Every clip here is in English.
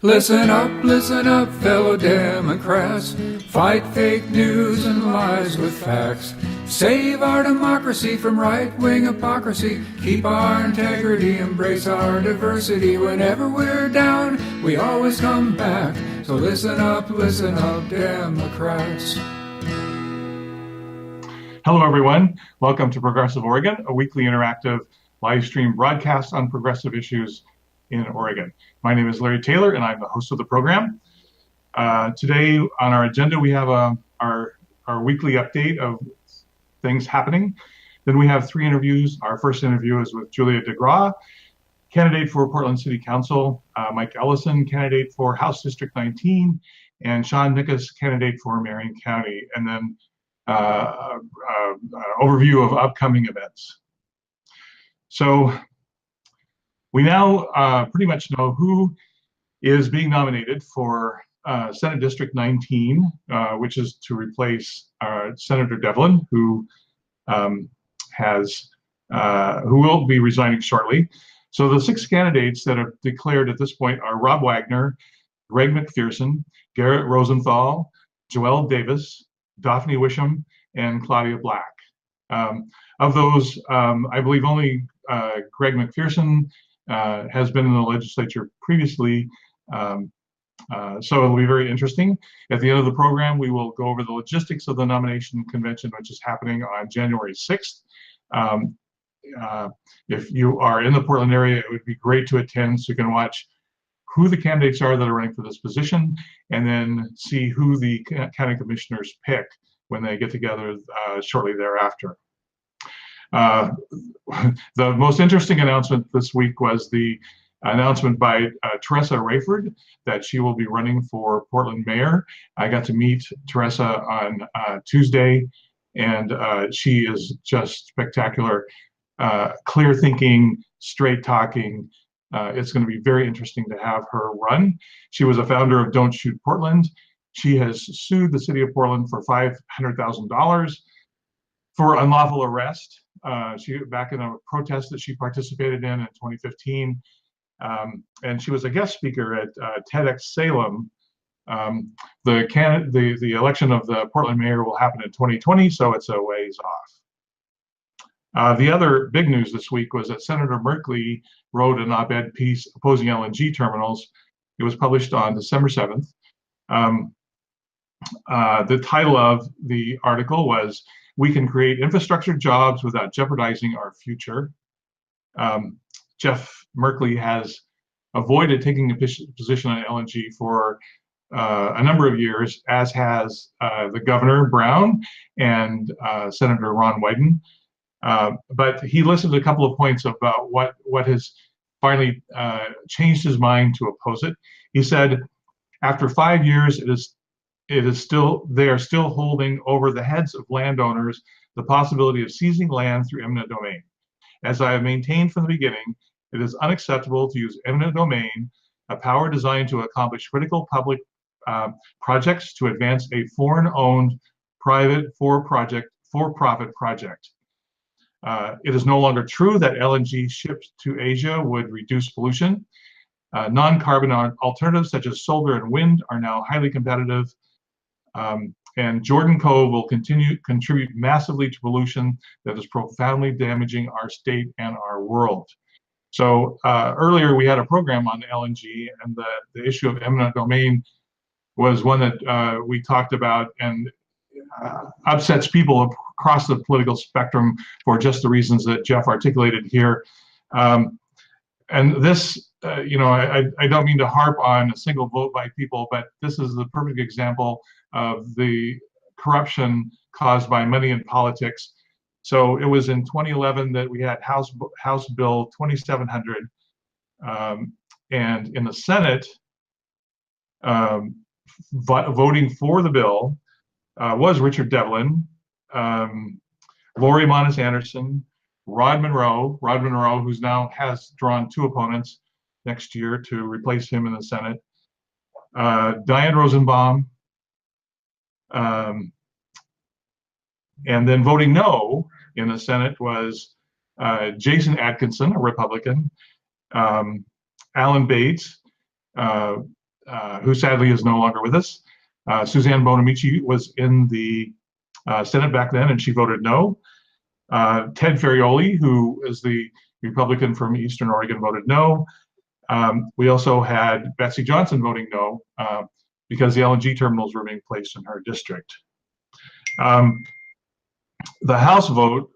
Listen up, fellow Democrats. Fight fake news and lies with facts. Save our democracy from right-wing hypocrisy. Keep our integrity, embrace our diversity. Whenever we're down, we always come back. So listen up, Democrats. Hello, everyone. Welcome to Progressive Oregon, a weekly interactive live stream broadcast on progressive issues in Oregon. My name is Larry Taylor, and I'm the host of the program. Today on our agenda, we have our weekly update of things happening. Then we have 3 interviews. Our first interview is with Julia DeGraw, candidate for Portland City Council, Mike Ellison, candidate for House District 19, and Sean Nickus, candidate for Marion County, and then overview of upcoming events. So we now pretty much know who is being nominated for Senate District 19, which is to replace Senator Devlin, who will be resigning shortly. So the 6 candidates that are declared at this point are Rob Wagner, Greg McPherson, Garrett Rosenthal, Joelle Davis, Daphne Wisham, and Claudia Black. Of those, I believe only Greg McPherson has been in the legislature previously, so it'll be very interesting. At the end of the program, we will go over the logistics of the nomination convention, which is happening on January 6th. If you are in the Portland area, it would be great to attend so you can watch who the candidates are that are running for this position, and then see who the county commissioners pick when they get together shortly thereafter. The most interesting announcement this week was the announcement by Teresa Rayford that she will be running for Portland mayor. I got to meet Teresa on Tuesday, and she is just spectacular, clear thinking, straight talking. It's going to be very interesting to have her run. She was a founder of Don't Shoot Portland. She has sued the city of Portland for $500,000 for unlawful arrest. Back in a protest that she participated in 2015, and she was a guest speaker at TEDx Salem. The election of the Portland mayor will happen in 2020, so it's a ways off. The other big news this week was that Senator Merkley wrote an op-ed piece opposing LNG terminals. It was published on December 7th. The title of the article was, "We can create infrastructure jobs without jeopardizing our future." Jeff Merkley has avoided taking a position on LNG for a number of years, as has the Governor Brown and Senator Ron Wyden. But he listed a couple of points about what has finally changed his mind to oppose it. He said, after 5 years, they are still holding over the heads of landowners the possibility of seizing land through eminent domain. As I have maintained from the beginning, it is unacceptable to use eminent domain, a power designed to accomplish critical public projects, to advance a foreign-owned private for-profit project. It is no longer true that LNG shipped to Asia would reduce pollution. Non-carbon alternatives such as solar and wind are now highly competitive. And Jordan Cove will contribute massively to pollution that is profoundly damaging our state and our world. So earlier we had a program on LNG, and the issue of eminent domain was one that we talked about, and upsets people across the political spectrum for just the reasons that Jeff articulated here. And this, I don't mean to harp on a single vote by people, but this is the perfect example of the corruption caused by money in politics. So it was in 2011 that we had House Bill 2700, and in the Senate, voting for the bill was Richard Devlin, Lori Monis Anderson, Rod Monroe, who's now has drawn 2 opponents next year to replace him in the Senate, Diane Rosenbaum, and then voting no in the Senate was Jason Atkinson, a Republican, Alan Bates, who sadly is no longer with us. Suzanne Bonamici was in the Senate back then, and she voted no. Ted Ferrioli, who is the Republican from Eastern Oregon, voted no. We also had Betsy Johnson voting no because the LNG terminals were being placed in her district. The House vote,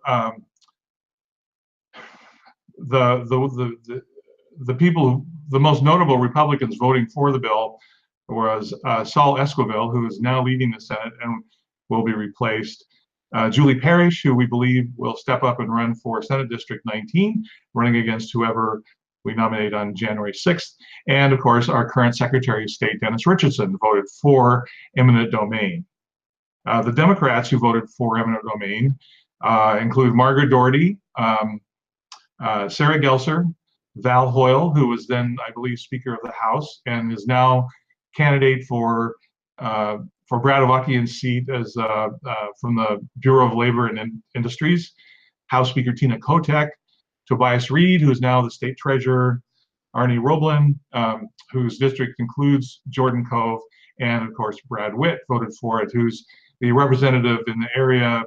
the people, the most notable Republicans voting for the bill was Saul Esquivel, who is now leading the Senate and will be replaced. Julie Parrish, who we believe will step up and run for Senate District 19, running against whoever we nominate on January 6th. And of course, our current Secretary of State, Dennis Richardson, voted for eminent domain. The Democrats who voted for eminent domain include Margaret Doherty, Sarah Gelser, Val Hoyle, who was then, I believe, Speaker of the House and is now candidate for Brad Avakian's seat as from the Bureau of Labor and Industries, House Speaker Tina Kotek, Tobias Reed, who is now the state treasurer, Arnie Roblin, whose district includes Jordan Cove, and of course Brad Witt voted for it, who's the representative in the area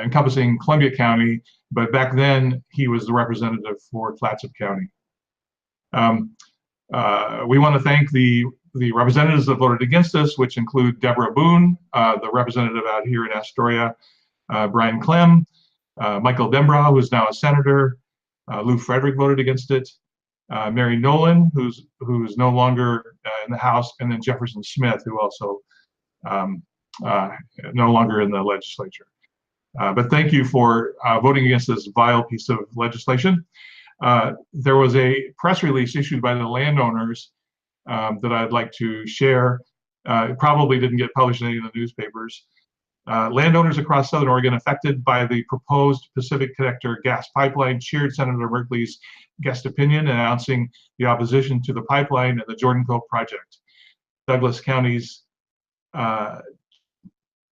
encompassing Columbia County, but back then he was the representative for Clatsop County. We want to thank the representatives that voted against us, which include Deborah Boone, the representative out here in Astoria, Brian Clem, Michael Dembrow, who is now a senator, Lou Frederick voted against it, Mary Nolan, who's no longer in the House, and then Jefferson Smith, who also no longer in the legislature. But thank you for voting against this vile piece of legislation. There was a press release issued by the landowners that I'd like to share. It probably didn't get published in any of the newspapers. Landowners across Southern Oregon affected by the proposed Pacific Connector gas pipeline cheered Senator Merkley's guest opinion, announcing the opposition to the pipeline and the Jordan Cove project. Douglas County's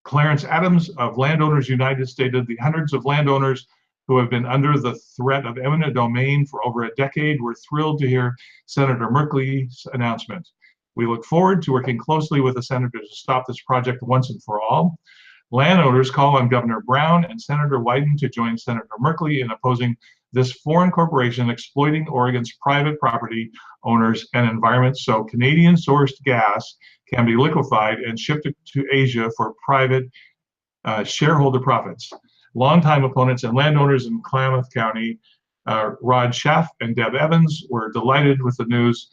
Clarence Adams of Landowners United stated, "The hundreds of landowners who have been under the threat of eminent domain for over a decade were thrilled to hear Senator Merkley's announcement. We look forward to working closely with the senator to stop this project once and for all. Landowners call on Governor Brown and Senator Wyden to join Senator Merkley in opposing this foreign corporation exploiting Oregon's private property owners and environment so Canadian-sourced gas can be liquefied and shipped to Asia for private shareholder profits." Longtime opponents and landowners in Klamath County, Rod Schaff and Deb Evans, were delighted with the news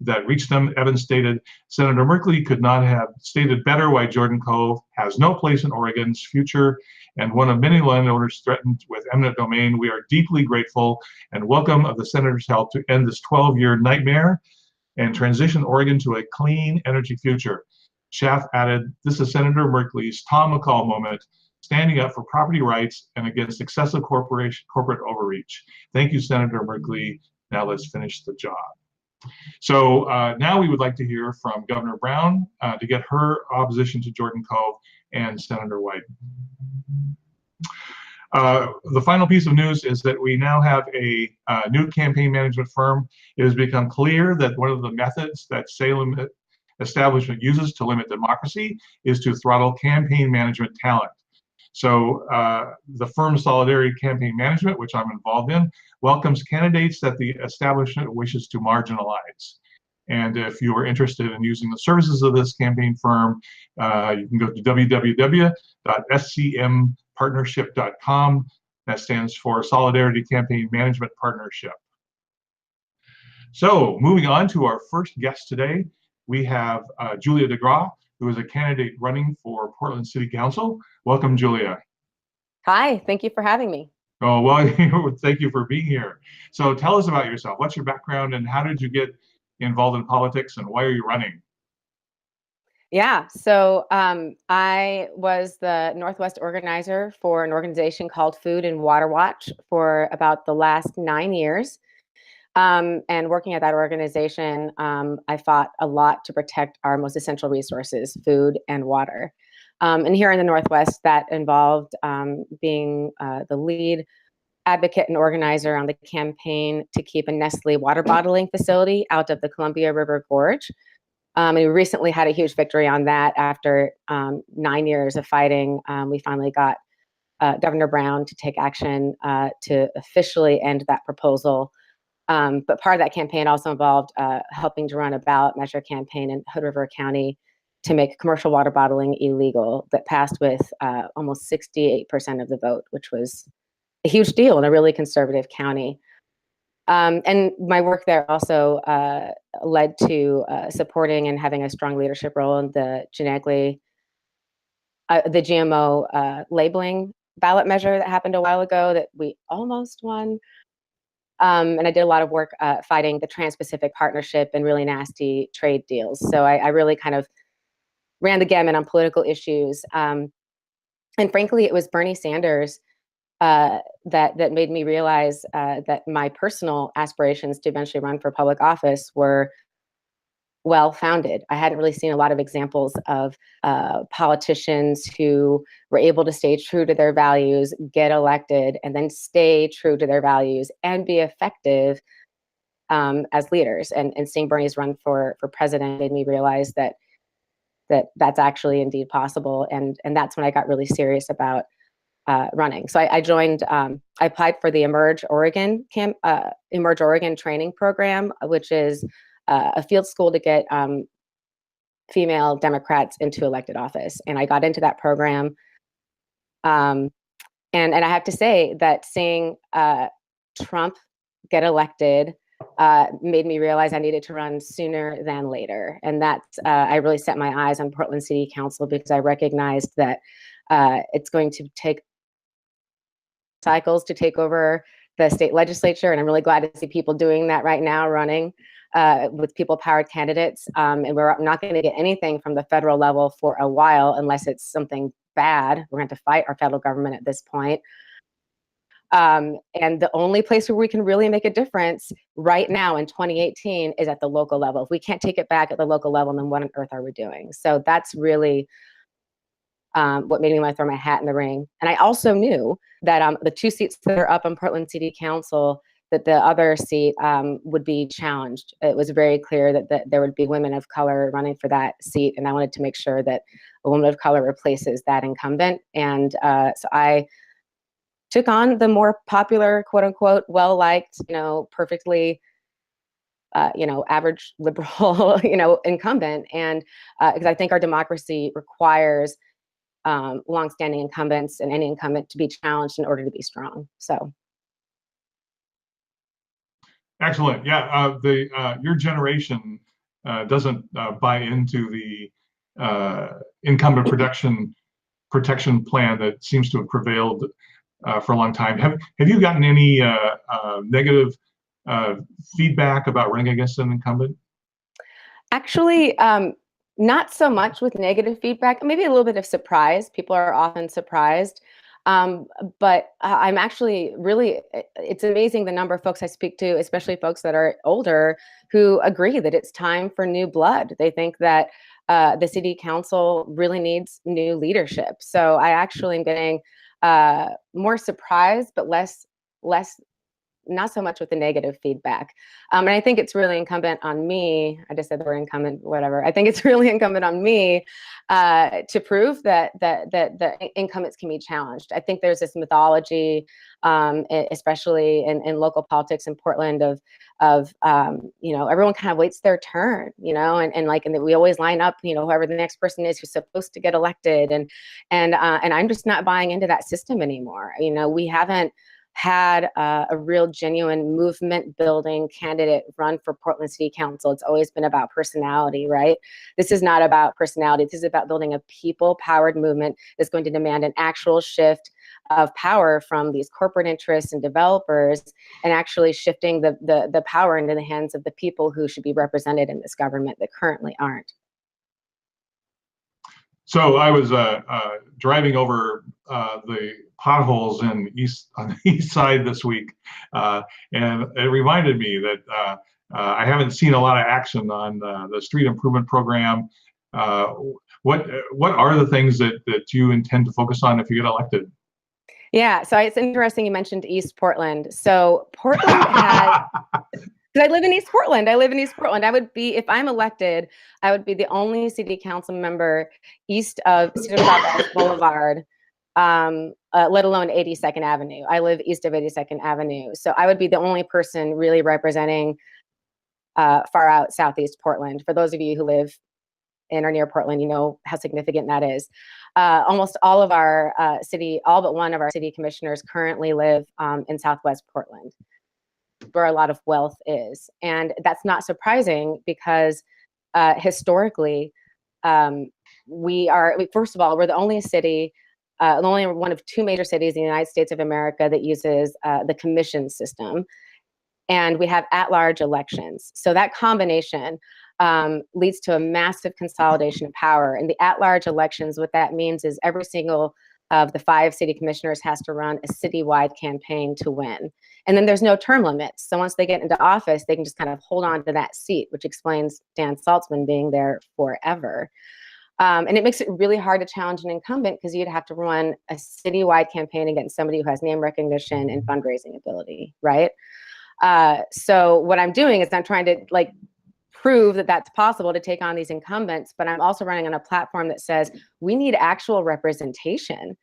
that reached them. Evans stated, "Senator Merkley could not have stated better why Jordan Cove has no place in Oregon's future and one of many landowners threatened with eminent domain. We are deeply grateful and welcome of the senator's help to end this 12-year nightmare and transition Oregon to a clean energy future." Schaff added, "This is Senator Merkley's Tom McCall moment, standing up for property rights and against excessive corporate overreach. Thank you, Senator Merkley. Now let's finish the job." So now we would like to hear from Governor Brown to get her opposition to Jordan Cove and Senator Wyden. The final piece of news is that we now have a new campaign management firm. It has become clear that one of the methods that Salem establishment uses to limit democracy is to throttle campaign management talent. So the firm Solidarity Campaign Management, which I'm involved in, welcomes candidates that the establishment wishes to marginalize. And if you are interested in using the services of this campaign firm, you can go to www.scmpartnership.com. That stands for Solidarity Campaign Management Partnership. So moving on to our first guest today, we have Julia DeGraw, who is a candidate running for Portland City Council. Welcome, Julia. Hi, thank you for having me. Oh, well, thank you for being here. So tell us about yourself. What's your background and how did you get involved in politics and why are you running? Yeah, so I was the Northwest organizer for an organization called Food and Water Watch for about the last 9 years. And working at that organization, I fought a lot to protect our most essential resources, food and water. And here in the Northwest, that involved being the lead advocate and organizer on the campaign to keep a Nestle water bottling facility out of the Columbia River Gorge. And we recently had a huge victory on that. After 9 years of fighting, we finally got Governor Brown to take action to officially end that proposal. But part of that campaign also involved helping to run a ballot measure campaign in Hood River County to make commercial water bottling illegal, that passed with almost 68% of the vote, which was a huge deal in a really conservative county. And my work there also led to supporting and having a strong leadership role in the the GMO labeling ballot measure that happened a while ago that we almost won. And I did a lot of work fighting the Trans-Pacific Partnership and really nasty trade deals. So I really kind of ran the gamut on political issues. And frankly, it was Bernie Sanders that made me realize that my personal aspirations to eventually run for public office were well-founded. I hadn't really seen a lot of examples of politicians who were able to stay true to their values, get elected, and then stay true to their values and be effective as leaders. And seeing Bernie's run for president made me realize that that's actually indeed possible. And that's when I got really serious about running. So I joined, I applied for the Emerge Oregon training program, which is a field school to get female Democrats into elected office. And I got into that program. And I have to say that seeing Trump get elected made me realize I needed to run sooner than later. And that's, I really set my eyes on Portland City Council because I recognized that it's going to take cycles to take over the state legislature. And I'm really glad to see people doing that right now, running with people-powered candidates. And we're not going to get anything from the federal level for a while unless it's something bad. We're going to have to fight our federal government at this point. And the only place where we can really make a difference right now in 2018 is at the local level. If we can't take it back at the local level, then what on earth are we doing? So that's really what made me want to throw my hat in the ring. And I also knew that the 2 seats that are up on Portland City Council, that the other seat would be challenged. It was very clear that there would be women of color running for that seat, and I wanted to make sure that a woman of color replaces that incumbent. And so I took on the more popular, quote unquote, well-liked, perfectly, average liberal, incumbent. And because I think our democracy requires longstanding incumbents and any incumbent to be challenged in order to be strong. So. Excellent. Yeah, your generation doesn't buy into the incumbent protection plan that seems to have prevailed for a long time. Have you gotten any negative feedback about running against an incumbent? Actually, not so much with negative feedback, maybe a little bit of surprise. People are often surprised. But I'm actually it's amazing the number of folks I speak to, especially folks that are older, who agree that it's time for new blood. They think that the city council really needs new leadership. So I actually am getting more surprised, but less not so much with the negative feedback. And I think it's really incumbent on me. I just said the word incumbent, whatever. I think it's really incumbent on me to prove that the incumbents can be challenged. I think there's this mythology, especially in local politics in Portland, of everyone kind of waits their turn, and we always line up, whoever the next person is who's supposed to get elected, and I'm just not buying into that system anymore. We haven't had a real genuine movement building candidate run for Portland City Council. It's always been about personality, right? This is not about personality. This is about building a people-powered movement that's going to demand an actual shift of power from these corporate interests and developers, and actually shifting the power into the hands of the people who should be represented in this government that currently aren't. So I was driving over the potholes on the east side this week, and it reminded me that I haven't seen a lot of action on the street improvement program. What are the things that you intend to focus on if you get elected? Yeah, so it's interesting you mentioned East Portland. So Portland has, because I live in East Portland. I live in East Portland. I would be, if I'm elected, I would be the only city council member east of Cedar Chavez Boulevard, let alone 82nd Avenue. I live east of 82nd Avenue. So I would be the only person really representing far out Southeast Portland. For those of you who live in or near Portland, you know how significant that is. Almost all of our all but one of our city commissioners currently live in Southwest Portland, where a lot of wealth is. And that's not surprising because historically, first of all, we're the only city, only one of two major cities in the United States of America that uses the commission system. And we have at-large elections. So that combination leads to a massive consolidation of power. And the at-large elections, what that means is every single of the 5 city commissioners has to run a citywide campaign to win. And then there's no term limits. So once they get into office, they can just kind of hold on to that seat, which explains Dan Saltzman being there forever. And it makes it really hard to challenge an incumbent because you'd have to run a citywide campaign against somebody who has name recognition and fundraising ability, right? So what I'm doing is I'm trying to prove that that's possible to take on these incumbents, but I'm also running on a platform that says we need actual representation.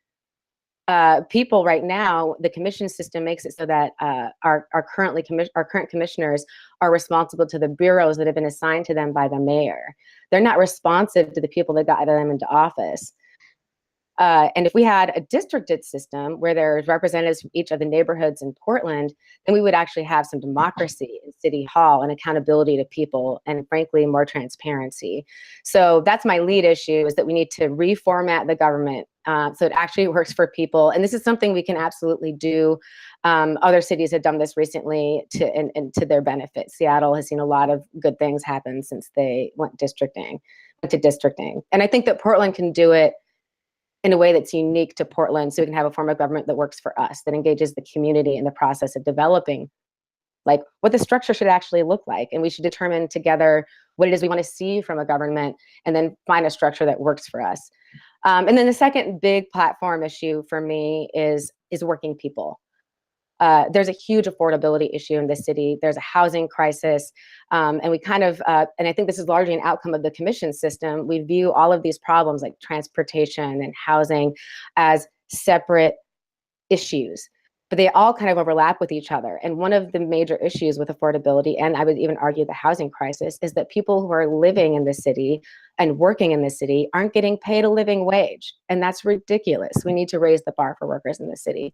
People right now, the commission system makes it so that our current commissioners are responsible to the bureaus that have been assigned to them by the mayor. They're not responsive to the people that got them into office. And if we had a districted system where there's representatives from each of the neighborhoods in Portland, then we would actually have some democracy in City Hall and accountability to people, and frankly, more transparency. So that's my lead issue, is that we need to reformat the government so it actually works for people. And this is something we can absolutely do. Other cities have done this recently to their benefit. Seattle has seen a lot of good things happen since they went to districting. And I think that Portland can do it in a way that's unique to Portland, so we can have a form of government that works for us, that engages the community in the process of developing what the structure should actually look like. And we should determine together what it is we want to see from a government, and then find a structure that works for us. And then the second big platform issue for me is working people. There's a huge affordability issue in this city. There's a housing crisis. And we kind of, and I think this is largely an outcome of the commission system. We view all of these problems like transportation and housing as separate issues, but they all kind of overlap with each other. And one of the major issues with affordability, and I would even argue the housing crisis, is that people who are living in the city and working in the city aren't getting paid a living wage. And that's ridiculous. We need to raise the bar for workers in the city.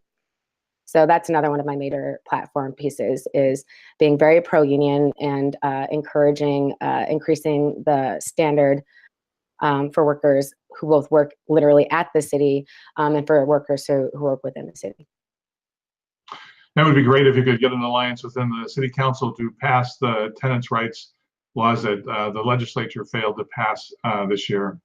So that's another one of my major platform pieces, is being very pro-union and encouraging increasing the standard for workers who both work literally at the city and for workers who work within the city. That would be great if you could get an alliance within the city council to pass the tenants' rights laws that the legislature failed to pass this year.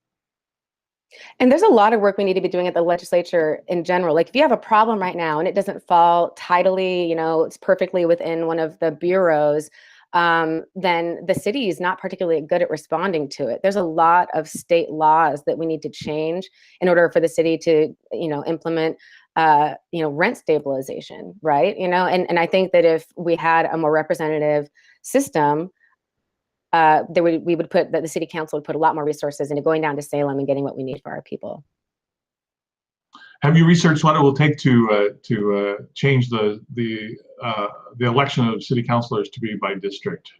And there's a lot of work we need to be doing at the legislature in general. Like if you have a problem right now and it doesn't fall tidily, it's perfectly within one of the bureaus, then the city is not particularly good at responding to it. There's a lot of state laws that we need to change in order for the city to, implement, rent stabilization, right? And I think that if we had a more representative system, the city council would put a lot more resources into going down to Salem and getting what we need for our people. Have you researched what it will take to change the election of city councilors to be by district?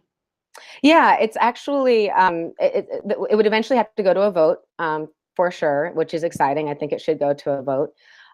Yeah, it's actually it would eventually have to go to a vote for sure, which is exciting. I think it should go to a vote.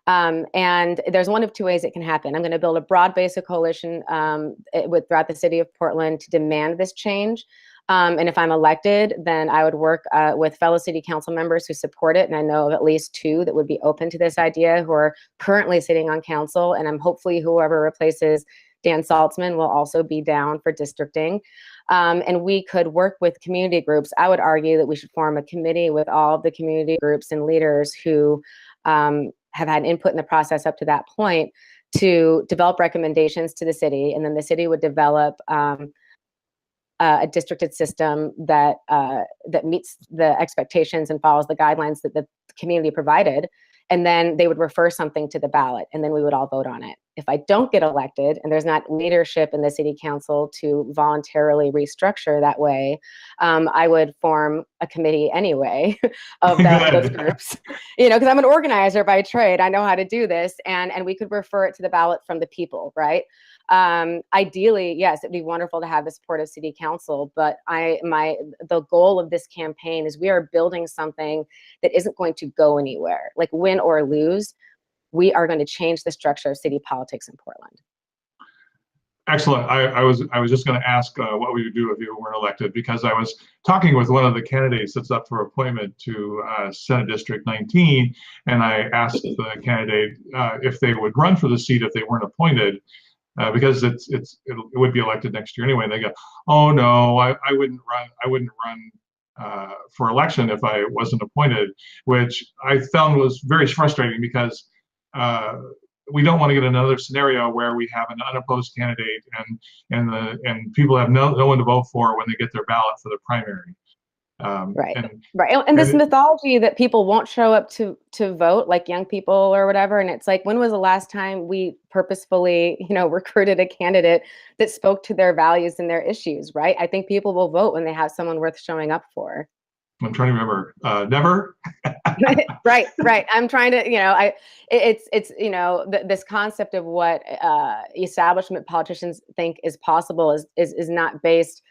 And there's one of two ways it can happen. I'm going to build a broad base of coalition throughout the city of Portland to demand this change. And if I'm elected, then I would work with fellow city council members who support it. And I know of at least 2 that would be open to this idea, who are currently sitting on council. And I'm hopefully whoever replaces Dan Saltzman will also be down for districting. And we could work with community groups. I would argue that we should form a committee with all of the community groups and leaders who have had input in the process up to that point to develop recommendations to the city. And then the city would develop a districted system that meets the expectations and follows the guidelines that the community provided. and then they would refer something to the ballot, and then we would all vote on it. If I don't get elected and there's not leadership in the city council to voluntarily restructure that way, I would form a committee anyway of those groups, because I'm an organizer by trade. I know how to do this, and we could refer it to the ballot from the people, right? Ideally, yes, it'd be wonderful to have the support of city council, but the goal of this campaign is we are building something that isn't going to go anywhere. Like, win or lose, we are going to change the structure of city politics in Portland. Excellent. I was just going to ask what we would do if you weren't elected, because I was talking with one of the candidates that's up for appointment to Senate District 19, and I asked the candidate if they would run for the seat if they weren't appointed. Because it would be elected next year anyway. And they go, oh no, I wouldn't run. I wouldn't run for election if I wasn't appointed, which I found was very frustrating, because we don't want to get another scenario where we have an unopposed candidate and people have no one to vote for when they get their ballot for the primary. Right. And this mythology that people won't show up to vote, like young people or whatever. And it's like, when was the last time we purposefully, recruited a candidate that spoke to their values and their issues, right? I think people will vote when they have someone worth showing up for. I'm trying to remember. Never. Right. I'm trying to, this concept of what establishment politicians think is possible is not based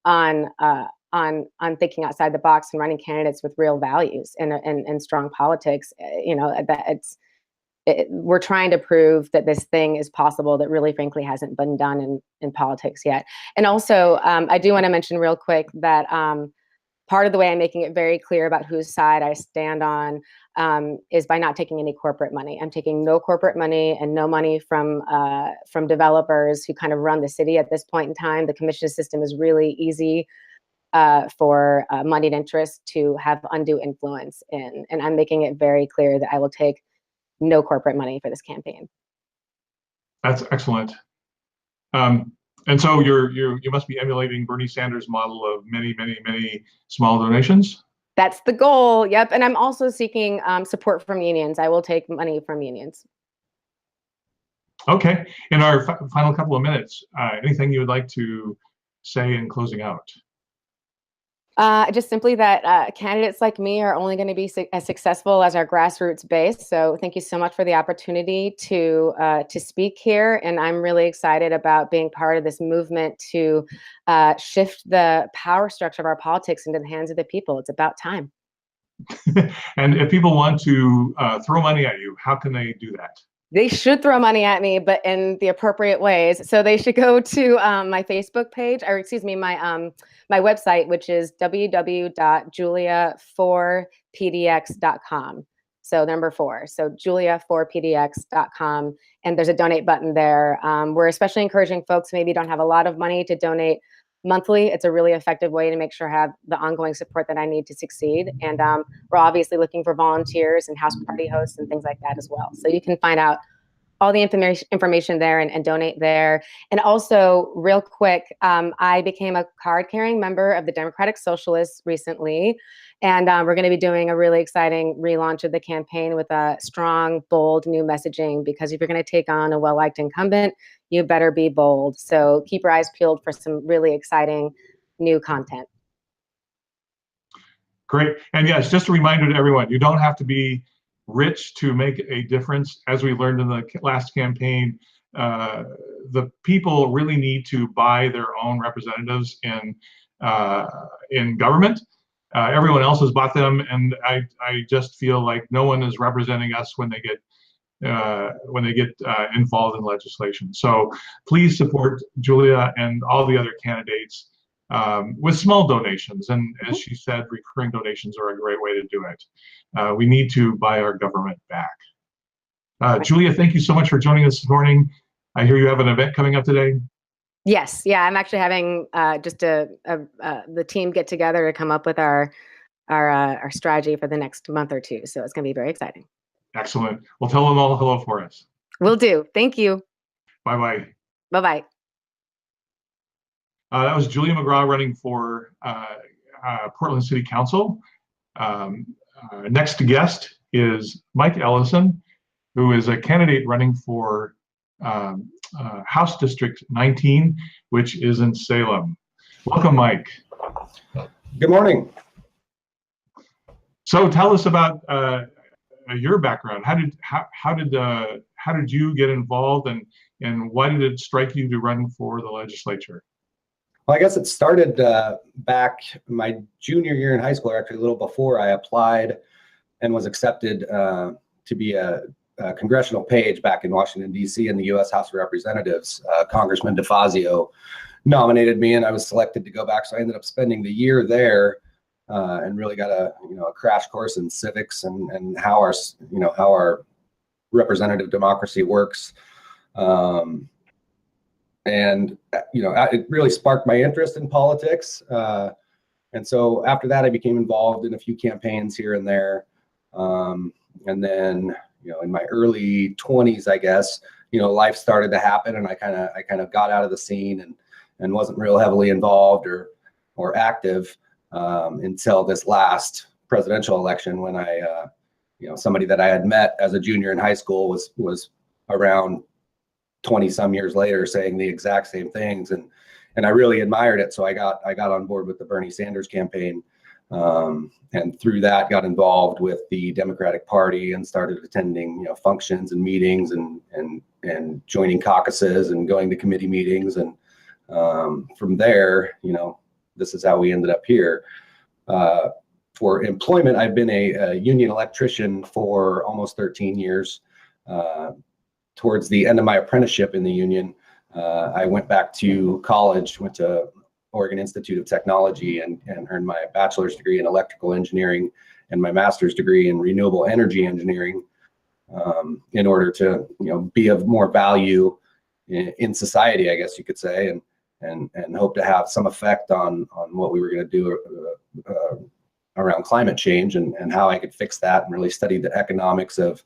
on thinking outside the box and running candidates with real values and strong politics. We're trying to prove that this thing is possible that really, frankly, hasn't been done in politics yet. And also, I do want to mention real quick that part of the way I'm making it very clear about whose side I stand on is by not taking any corporate money. I'm taking no corporate money and no money from developers who kind of run the city at this point in time. The commission system is really easy for moneyed interests to have undue influence in. And I'm making it very clear that I will take no corporate money for this campaign. That's excellent. And so you must be emulating Bernie Sanders' model of many, many, many small donations? That's the goal, yep. And I'm also seeking support from unions. I will take money from unions. Okay. In our final couple of minutes, anything you would like to say in closing out? Just simply that candidates like me are only going to be as successful as our grassroots base. So thank you so much for the opportunity to speak here. And I'm really excited about being part of this movement to shift the power structure of our politics into the hands of the people. It's about time. And if people want to throw money at you, how can they do that? They should throw money at me, but in the appropriate ways. So they should go to my Facebook page, or excuse me, my website, which is www.julia4pdx.com. So number 4. So julia4pdx.com. And there's a donate button there. We're especially encouraging folks who maybe don't have a lot of money to donate monthly. It's a really effective way to make sure I have the ongoing support that I need to succeed. And we're obviously looking for volunteers and house party hosts and things like that as well. So you can find out all the information there and donate there. And also, real quick, I became a card-carrying member of the Democratic Socialists recently. And we're going to be doing a really exciting relaunch of the campaign with a strong, bold new messaging, because if you're going to take on a well-liked incumbent, you better be bold. So keep your eyes peeled for some really exciting new content. Great. And yes, just a reminder to everyone, you don't have to be rich to make a difference. As we learned in the last campaign, the people really need to buy their own representatives in government. Everyone else has bought them, and I just feel like no one is representing us when they get involved in legislation. So please support Julia and all the other candidates with small donations. And as she said, recurring donations are a great way to do it. We need to buy our government back. Julia, thank you so much for joining us this morning. I hear you have an event coming up today. Yes, yeah, I'm actually having just the team get together to come up with our strategy for the next month or two. So it's going to be very exciting. Excellent. Well, tell them all hello for us. Will do. Thank you. Bye-bye. Bye-bye. That was Julia McGraw running for Portland City Council. Next guest is Mike Ellison, who is a candidate running for House District 19, which is in Salem. Welcome, Mike. Good morning. So tell us about your background. How did you get involved, and why did it strike you to run for the legislature? Well, I guess it started back my junior year in high school, or actually a little before. I applied and was accepted to be a congressional page back in Washington, D.C. in the U.S. House of Representatives. Congressman DeFazio nominated me, and I was selected to go back. So I ended up spending the year there and really got a crash course in civics and how our representative democracy works. And it really sparked my interest in politics. And so after that, I became involved in a few campaigns here and there. And then, in my early 20s, I guess, life started to happen, and I kind of got out of the scene and wasn't real heavily involved or active until this last presidential election, when I, somebody that I had met as a junior in high school was around 20 some years later saying the exact same things, and I really admired it. So I got on board with the Bernie Sanders campaign, and through that got involved with the Democratic Party and started attending functions and meetings and joining caucuses and going to committee meetings, and from there this is how we ended up here. For employment, I've been a union electrician for almost 13 years. Towards the end of my apprenticeship in the union, I went back to college, went to Oregon Institute of Technology and earned my bachelor's degree in electrical engineering and my master's degree in renewable energy engineering, in order to be of more value in society, I guess you could say, and hope to have some effect on what we were going to do around climate change and how I could fix that, and really studied the economics of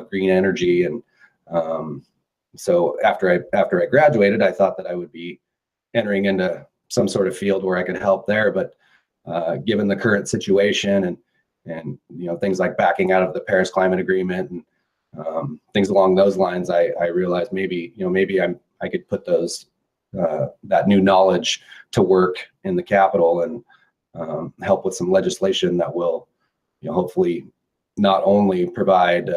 green energy. And so after I graduated, I thought that I would be entering into some sort of field where I could help there. But given the current situation and things like backing out of the Paris Climate Agreement and things along those lines, I realized maybe I could put that new knowledge to work in the Capitol and help with some legislation that will hopefully not only provide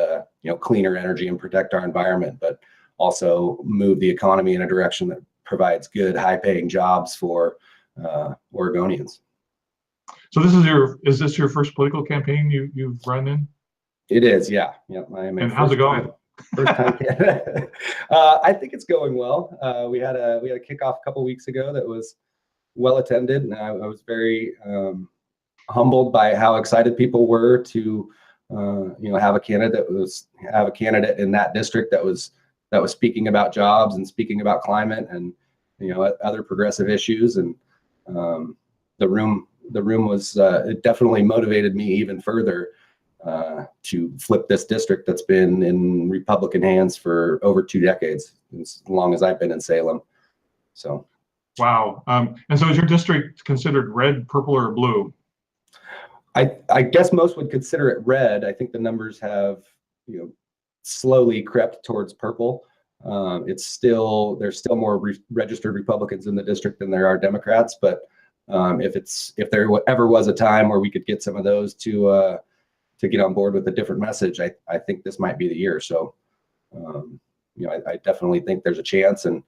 cleaner energy and protect our environment, but also move the economy in a direction that provides good, high-paying jobs for Oregonians. So is this your first political campaign you've run in? It is, yeah. And how's it going? First time. I think it's going well. We had a kickoff a couple weeks ago that was well attended, and I was very humbled by how excited people were to have a candidate in that district that was speaking about jobs and speaking about climate and other progressive issues. And the room was it definitely motivated me even further to flip this district that's been in Republican hands for over 2 decades, as long as I've been in Salem. So wow. And so is your district considered red, purple, or blue? I guess most would consider it red. I think the numbers have slowly crept towards purple. There's still more registered Republicans in the district than there are Democrats. But if there ever was a time where we could get some of those to get on board with a different message, I think this might be the year. So I definitely think there's a chance. And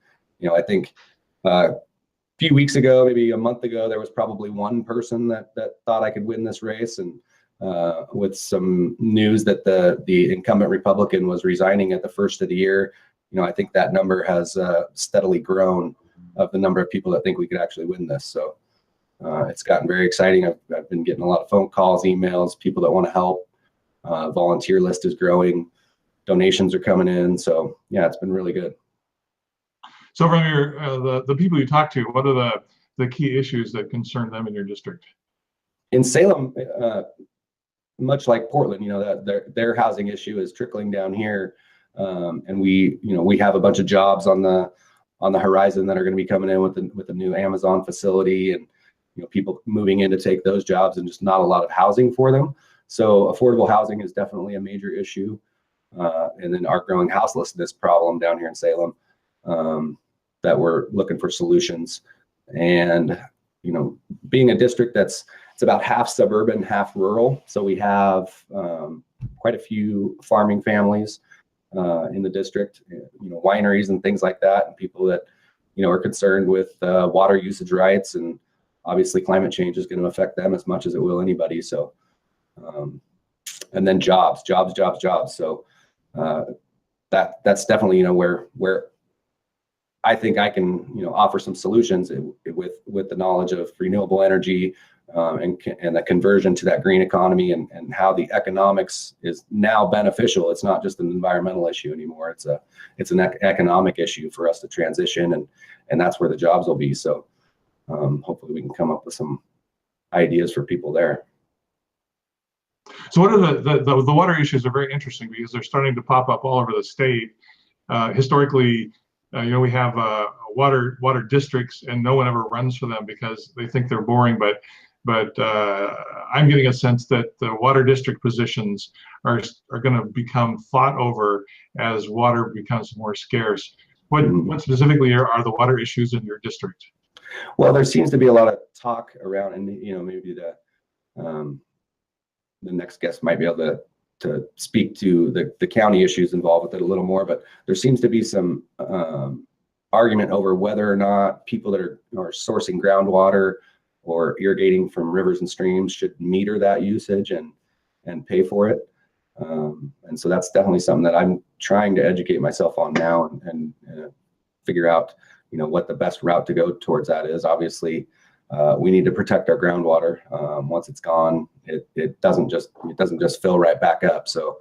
I think few weeks ago, maybe a month ago, there was probably one person that thought I could win this race, and with some news that the incumbent Republican was resigning at the first of the year, I think that number has steadily grown of the number of people that think we could actually win this. So it's gotten very exciting. I've been getting a lot of phone calls, emails, people that want to help. Volunteer list is growing, donations are coming in. So yeah, it's been really good. So from the people you talk to, what are the key issues that concern them in your district? In Salem, much like Portland, that their housing issue is trickling down here, and we have a bunch of jobs on the horizon that are going to be coming in with the new Amazon facility, and people moving in to take those jobs, and just not a lot of housing for them. So affordable housing is definitely a major issue. And then our growing houselessness problem down here in Salem, that we're looking for solutions. And, you know, being a district it's about half suburban, half rural. So we have quite a few farming families in the district, you know, wineries and things like that, and people that, you know, are concerned with water usage rights, and obviously climate change is going to affect them as much as it will anybody. So, and then jobs. So that's definitely, you know, where I think I can, you know, offer some solutions with the knowledge of renewable energy, and the conversion to that green economy, and how the economics is now beneficial. It's not just an environmental issue anymore. It's an economic issue for us to transition, and that's where the jobs will be. So hopefully we can come up with some ideas for people there. So what are the water issues are very interesting because they're starting to pop up all over the state. Historically, you know, we have water districts, and no one ever runs for them because they think they're boring. But I'm getting a sense that the water district positions are going to become fought over as water becomes more scarce. What specifically are the water issues in your district? Well, there seems to be a lot of talk around, and you know, maybe the next guest might be able to speak to the county issues involved with it a little more, but there seems to be some argument over whether or not people that are sourcing groundwater or irrigating from rivers and streams should meter that usage and pay for it. And so that's definitely something that I'm trying to educate myself on now, and figure out, you know, what the best route to go towards that is. Obviously, we need to protect our groundwater. Once it's gone, it doesn't just fill right back up. So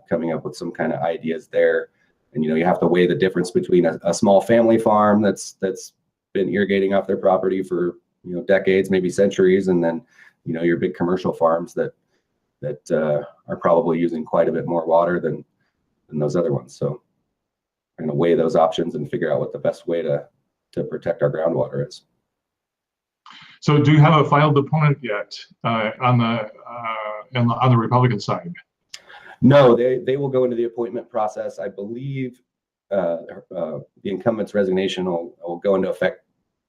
coming up with some kind of ideas there, and you know, you have to weigh the difference between a small family farm that's been irrigating off their property for, you know, decades, maybe centuries, and then, you know, your big commercial farms that are probably using quite a bit more water than those other ones. So we're going to weigh those options and figure out what the best way to protect our groundwater is. So do you have a filed opponent yet on the Republican side? No, they will go into the appointment process. I believe the incumbent's resignation will go into effect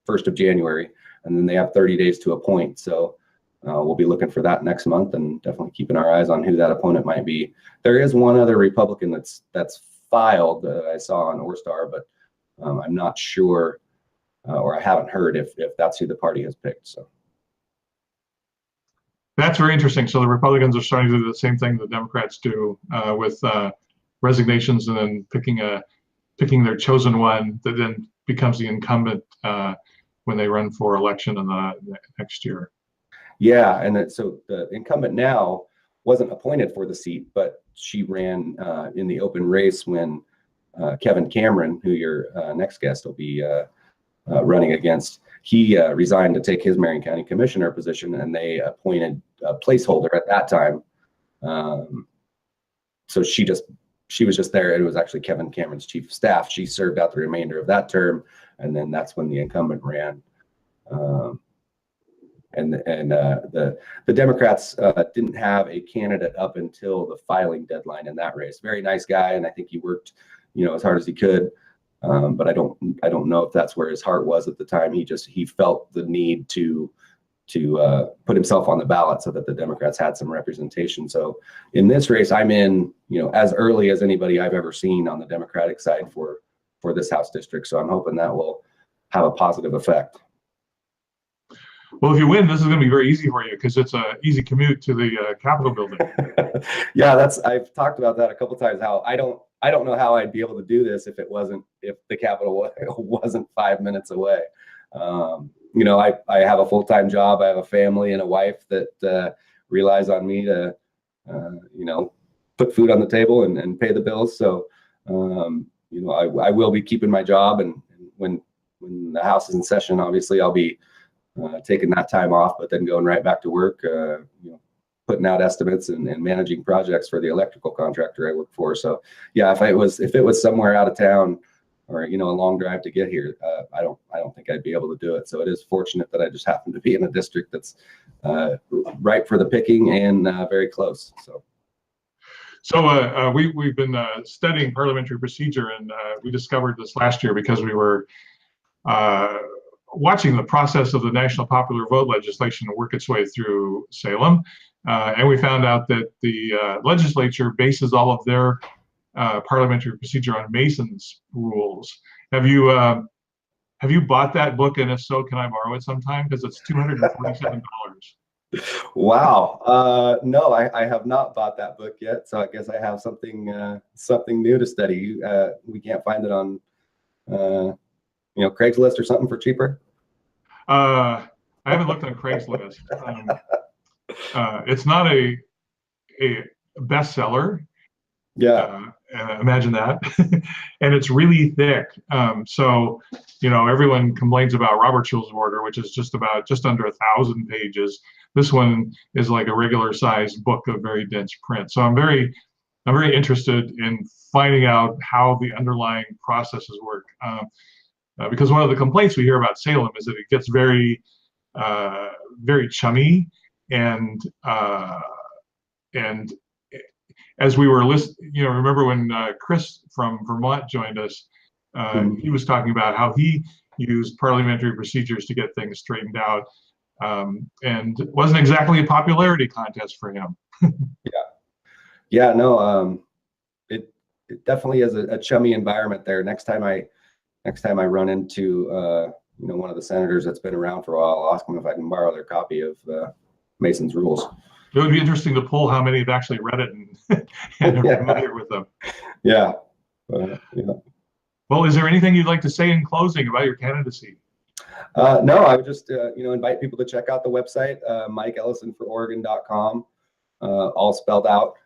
1st of January, and then they have 30 days to appoint. So we'll be looking for that next month, and definitely keeping our eyes on who that opponent might be. There is one other Republican that's filed that I saw on Orstar, but I'm not sure, or I haven't heard if that's who the party has picked. So that's very interesting. So the Republicans are starting to do the same thing the Democrats do with resignations, and then picking their chosen one that then becomes the incumbent when they run for election in the next year. Yeah, and so the incumbent now wasn't appointed for the seat, but she ran in the open race when Kevin Cameron, who your next guest will be running against, he resigned to take his Marion County Commissioner position, and they appointed a placeholder at that time. So she was just there. It was actually Kevin Cameron's chief of staff. She served out the remainder of that term, and then that's when the incumbent ran. And the Democrats didn't have a candidate up until the filing deadline in that race. Very nice guy, and I think he worked, you know, as hard as he could. But I don't know if that's where his heart was at the time. He felt the need to put himself on the ballot so that the Democrats had some representation. So in this race, I'm in, you know, as early as anybody I've ever seen on the Democratic side for this House district. So I'm hoping that will have a positive effect. Well, if you win, this is going to be very easy for you because it's an easy commute to the Capitol building. Yeah, I've talked about that a couple times. How I don't know how I'd be able to do this if the Capitol wasn't 5 minutes away. You know, I have a full-time job. I have a family and a wife that relies on me to, you know, put food on the table and pay the bills. So, you know, I will be keeping my job, and when the House is in session, obviously I'll be taking that time off, but then going right back to work, you know, putting out estimates and managing projects for the electrical contractor I work for. So yeah, if it was somewhere out of town, or a long drive to get here. I don't think I'd be able to do it. So it is fortunate that I just happen to be in a district that's ripe for the picking and very close. So we've been studying parliamentary procedure, and we discovered this last year because we were watching the process of the national popular vote legislation work its way through Salem, and we found out that the legislature bases all of their parliamentary procedure on Mason's rules. Have you bought that book? And if so, can I borrow it sometime? Because it's $247. Wow. No, I have not bought that book yet. So I guess I have something new to study. We can't find it on Craigslist or something for cheaper. I haven't looked on Craigslist. It's not a bestseller. Yeah. Imagine that. And it's really thick. So everyone complains about Robert's Rules of Order, which is just under 1,000 pages. This one is like a regular sized book of very dense print. So I'm very interested in finding out how the underlying processes work. Because one of the complaints we hear about Salem is that it gets very chummy, and as we were listening, remember when Chris from Vermont joined us, he was talking about how he used parliamentary procedures to get things straightened out, and it wasn't exactly a popularity contest for him. Yeah, no, it definitely is a chummy environment there. Next time I run into one of the senators that's been around for a while, I'll ask them if I can borrow their copy of Mason's Rules. It would be interesting to poll how many have actually read it and are familiar with them. Yeah. Well, is there anything you'd like to say in closing about your candidacy? No, I would just invite people to check out the website, MikeEllisonForOregon.com, all spelled out.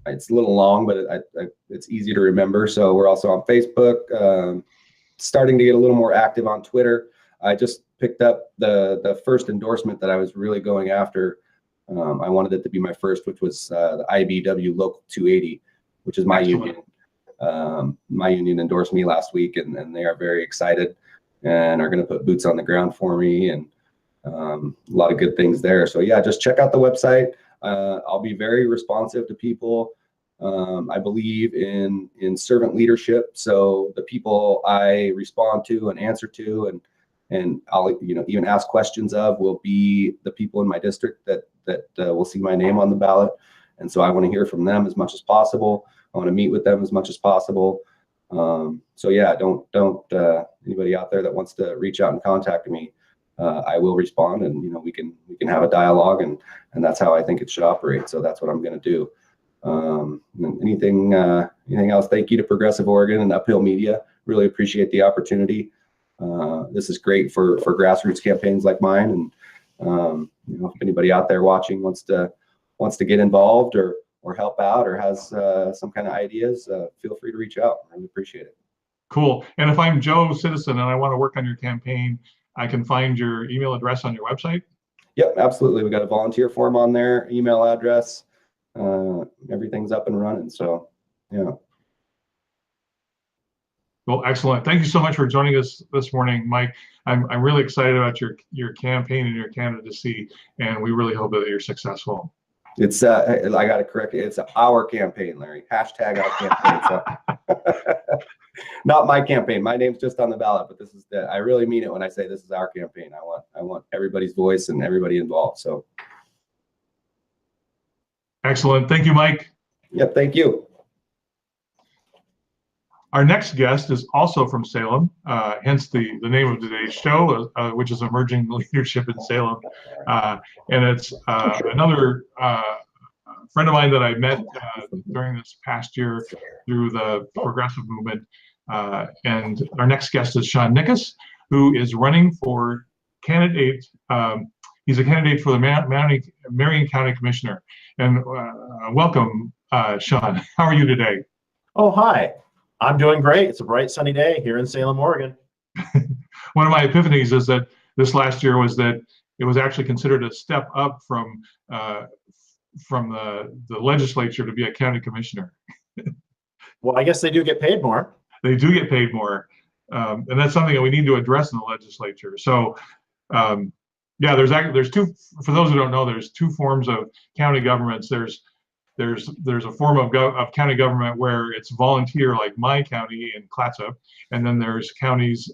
It's a little long, but it's easy to remember. So we're also on Facebook, starting to get a little more active on Twitter. I just picked up the first endorsement that I was really going after. I wanted it to be my first, which was the IBW Local 280, which is my union. My union endorsed me last week, and they are very excited and are going to put boots on the ground for me, and a lot of good things there. So yeah, just check out the website. I'll be very responsive to people. I believe in servant leadership. So the people I respond to and answer to, and I'll even ask questions of, will be the people in my district that will see my name on the ballot. And so I want to hear from them as much as possible. I want to meet with them as much as possible. So yeah, don't anybody out there that wants to reach out and contact me, I will respond, and we can have a dialogue, and that's how I think it should operate. So that's what I'm going to do. Anything else? Thank you to Progressive Oregon and Uphill Media. Really appreciate the opportunity. This is great for grassroots campaigns like mine, and if anybody out there watching wants to get involved or help out or has some kind of ideas, feel free to reach out. I really appreciate it. Cool. And if I'm Joe Citizen and I want to work on your campaign, I can find your email address on your website? Yep, absolutely. We got a volunteer form on there, email address, everything's up and running. So yeah. Well, excellent. Thank you so much for joining us this morning, Mike. I'm really excited about your campaign and your candidacy, and we really hope that you're successful. It's I got to correct it. It's our campaign, Larry. Hashtag our campaign. So. Not my campaign. My name's just on the ballot, but this is I really mean it when I say this is our campaign. I want everybody's voice and everybody involved. So. Excellent. Thank you, Mike. Yep. Thank you. Our next guest is also from Salem, hence the name of today's show, which is Emerging Leadership in Salem. And it's another friend of mine that I met during this past year through the progressive movement. And our next guest is Sean Nickus, who is running for candidate. He's a candidate for the Marion County Commissioner. And welcome, Sean. How are you today? Oh, hi. I'm doing great. It's a bright sunny day here in Salem, Oregon. One of my epiphanies is that this last year was that it was actually considered a step up from the legislature to be a county commissioner. Well, I guess they do get paid more. they do get paid more, and that's something that we need to address in the legislature. So, yeah, there's two. For those who don't know, there's two forms of county governments. There's a form of county government where it's volunteer, like my county in Clatsop, and then there's counties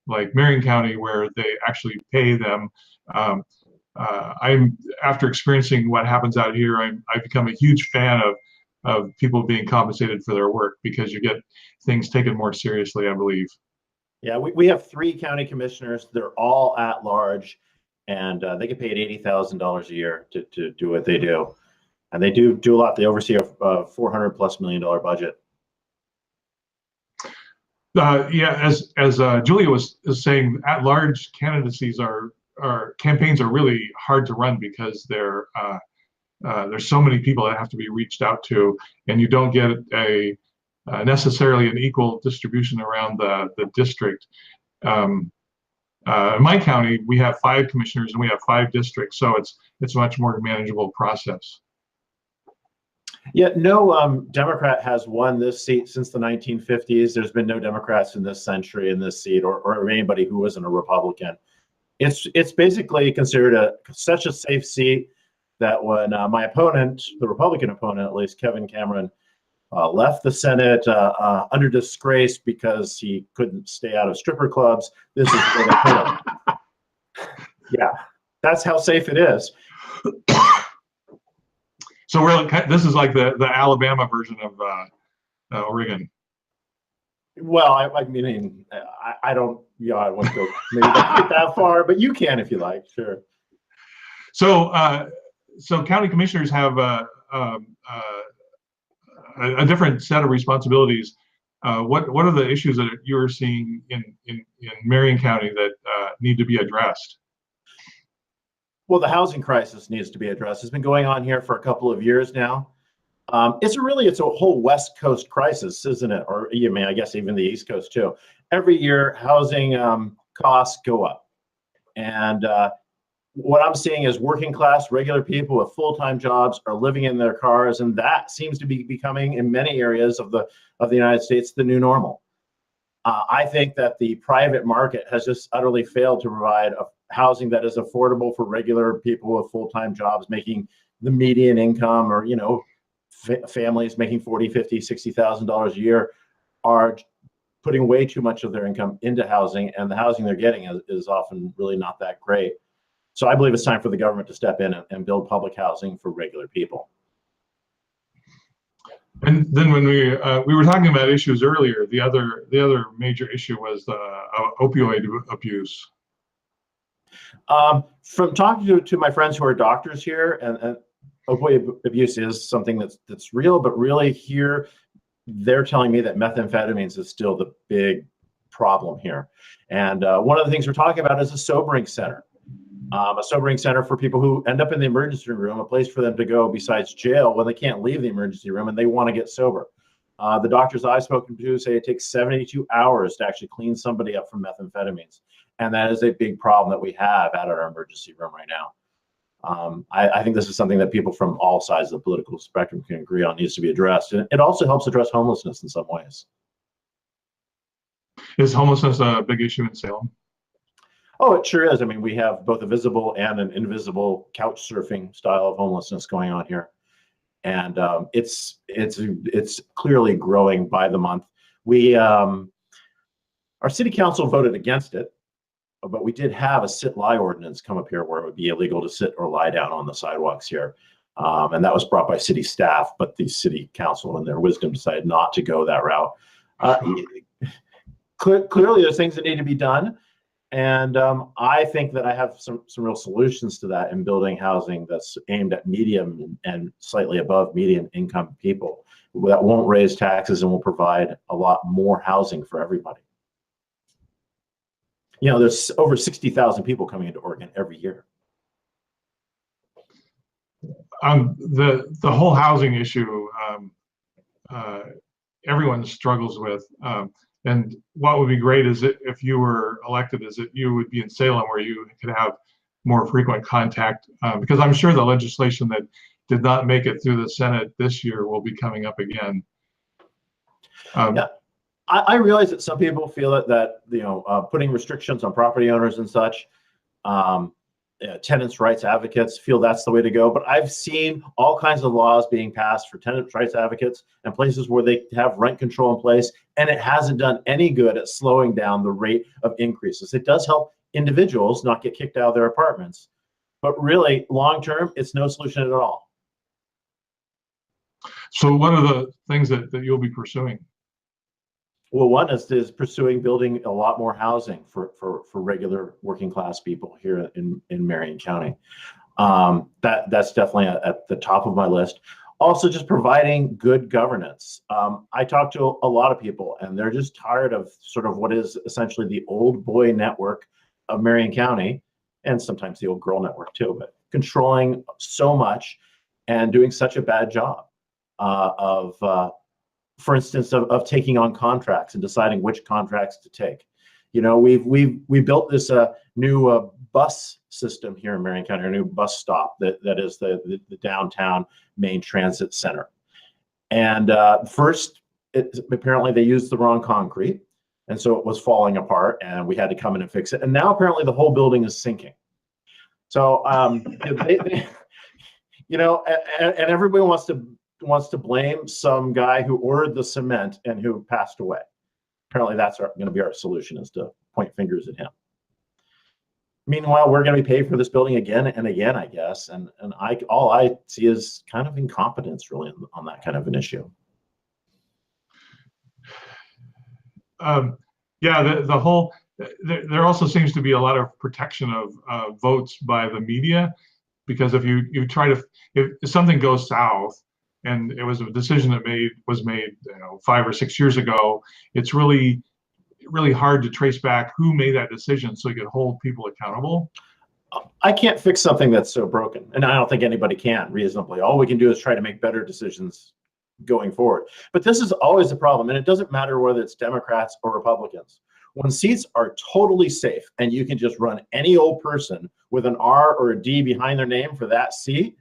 like Marion County where they actually pay them. I'm after experiencing what happens out here, I've become a huge fan of people being compensated for their work because you get things taken more seriously, I believe. Yeah, we have 3 county commissioners. They're all at large, and they get paid $80,000 a year to do what they do. And they do a lot. They oversee a $400+ million budget. Yeah, as Julia was saying, at large candidacies campaigns are really hard to run because there's so many people that have to be reached out to, and you don't get necessarily an equal distribution around the district. In my county, we have 5 commissioners and we have 5 districts, so it's a much more manageable process. Yeah, no Democrat has won this seat since the 1950s. There's been no Democrats in this century in this seat, or anybody who isn't a Republican. It's basically considered such a safe seat that when my opponent, the Republican opponent at least, Kevin Cameron, left the Senate under disgrace because he couldn't stay out of stripper clubs, this is where they put him. Yeah, that's how safe it is. So this is like the Alabama version of Oregon. Well, I mean, I don't, I won't go maybe not get that far, but you can if you like, sure. So, so county commissioners have a different set of responsibilities. What are the issues that you're seeing in Marion County that need to be addressed? Well, the housing crisis needs to be addressed. It's been going on here for a couple of years now. It's a whole West Coast crisis, isn't it? Or I guess even the East Coast too. Every year, housing costs go up, and what I'm seeing is working class, regular people with full-time jobs are living in their cars, and that seems to be becoming, in many areas of the United States, the new normal. I think that the private market has just utterly failed to provide housing that is affordable for regular people with full-time jobs, making the median income, or families making $40,000, $50,000, $60,000 a year are putting way too much of their income into housing, and the housing they're getting is often really not that great. So I believe it's time for the government to step in and build public housing for regular people. And then when we were talking about issues earlier, the other major issue was opioid abuse. From talking to my friends who are doctors here, and opioid abuse is something that's real, but really here they're telling me that methamphetamines is still the big problem here. And one of the things we're talking about is a sobering center. A sobering center for people who end up in the emergency room, a place for them to go besides jail when they can't leave the emergency room and they want to get sober. The doctors I've spoken to say it takes 72 hours to actually clean somebody up from methamphetamines. And that is a big problem that we have at our emergency room right now. I think this is something that people from all sides of the political spectrum can agree on needs to be addressed. And it also helps address homelessness in some ways. Is homelessness a big issue in Salem? Oh, it sure is. I mean, we have both a visible and an invisible couch surfing style of homelessness going on here. And it's clearly growing by the month. Our city council voted against it, but we did have a sit-lie ordinance come up here where it would be illegal to sit or lie down on the sidewalks here. And that was brought by city staff, but the city council in their wisdom decided not to go that route. Clearly, there's things that need to be done. And I think that I have some real solutions to that in building housing that's aimed at medium and slightly above median income people that won't raise taxes and will provide a lot more housing for everybody. There's over 60,000 people coming into Oregon every year. The whole housing issue, everyone struggles with. And what would be great is if you were elected, is that you would be in Salem where you could have more frequent contact, because I'm sure the legislation that did not make it through the Senate this year will be coming up again. Yeah, I realize that some people feel that putting restrictions on property owners and such, tenants' rights advocates feel that's the way to go. But I've seen all kinds of laws being passed for tenants' rights advocates and places where they have rent control in place, and it hasn't done any good at slowing down the rate of increases. It does help individuals not get kicked out of their apartments, but really, long term, it's no solution at all. So what are the things that you'll be pursuing? Well, one is pursuing building a lot more housing for regular working class people here in Marion County. That's definitely at the top of my list. Also, just providing good governance. I talk to a lot of people, and they're just tired of sort of what is essentially the old boy network of Marion County, and sometimes the old girl network too, but controlling so much and doing such a bad job for instance, of taking on contracts and deciding which contracts to take. You know, we built this new bus system here in Marion County, a new bus stop that is the downtown main transit center. And first, apparently they used the wrong concrete, and so it was falling apart, and we had to come in and fix it. And now apparently the whole building is sinking. So you know, and everybody wants to blame some guy who ordered the cement and who passed away. Apparently that's going to be our solution, is to point fingers at him. Meanwhile, we're going to be paid for this building again and again, I guess. And all I see is kind of incompetence really on that kind of an issue. Yeah, the whole, there also seems to be a lot of protection of votes by the media, because if you try to, if something goes south, and it was a decision that was made 5 or 6 years ago, it's really hard to trace back who made that decision so you can hold people accountable. I can't fix something that's so broken, and I don't think anybody can reasonably. All we can do is try to make better decisions going forward. But this is always the problem, and it doesn't matter whether it's Democrats or Republicans. When seats are totally safe and you can just run any old person with an R or a D behind their name for that seat,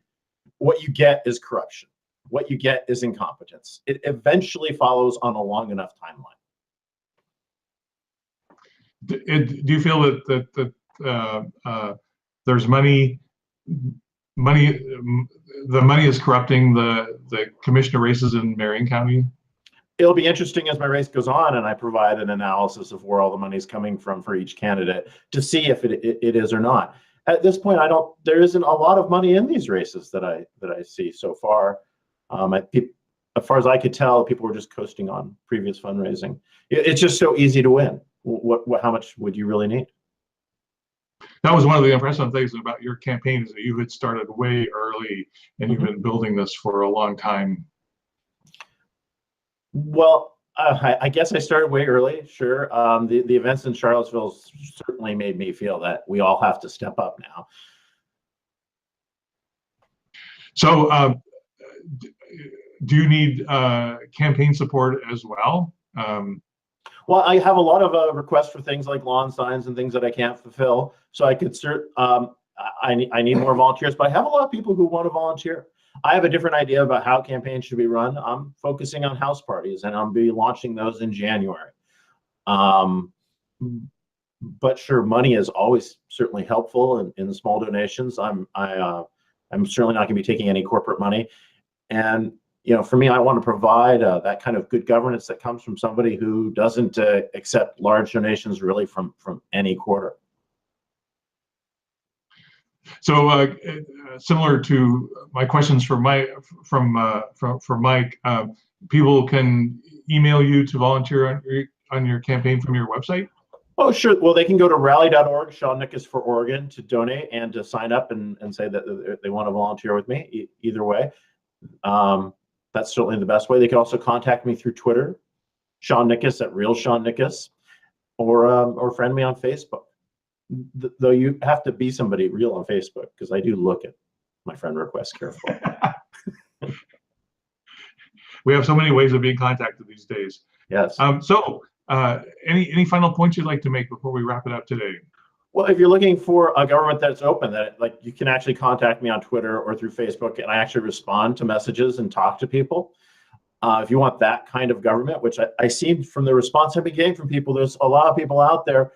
what you get is corruption. What you get is incompetence. It eventually follows on a long enough timeline. Do you feel that there's money? The money is corrupting the commissioner races in Marion County? It'll be interesting as my race goes on, and I provide an analysis of where all the money is coming from for each candidate to see if it is or not. At this point, there isn't a lot of money in these races that I see so far. As far as I could tell, people were just coasting on previous fundraising. It's just so easy to win. How much would you really need? That was one of the impressive things about your campaign, is that you had started way early and you've been building this for a long time. Well, I guess I started way early, sure. The events in Charlottesville certainly made me feel that we all have to step up now. So do you need campaign support as well? Well, I have a lot of requests for things like lawn signs and things that I can't fulfill. So I could I need more volunteers, but I have a lot of people who want to volunteer. I have a different idea about how campaigns should be run. I'm focusing on house parties, and I'll be launching those in January. But sure, money is always certainly helpful in small donations. I'm certainly not going to be taking any corporate money. And for me, I want to provide that kind of good governance that comes from somebody who doesn't accept large donations really from any quarter. So similar to my questions for Mike, people can email you to volunteer on your campaign from your website? Oh, sure. Well, they can go to rally.org, Sean Nickus for Oregon, to donate and to sign up and say that they want to volunteer with me. Either way, that's certainly the best way. They can also contact me through Twitter, Sean Nickus at Real Sean Nickus, or friend me on Facebook. Though you have to be somebody real on Facebook, because I do look at my friend requests carefully. We have so many ways of being contacted these days. Yes. So any final points you'd like to make before we wrap it up today? Well, if you're looking for a government that's open, that you can actually contact me on Twitter or through Facebook, and I actually respond to messages and talk to people. If you want that kind of government, which I see from the response I've been getting from people, there's a lot of people out there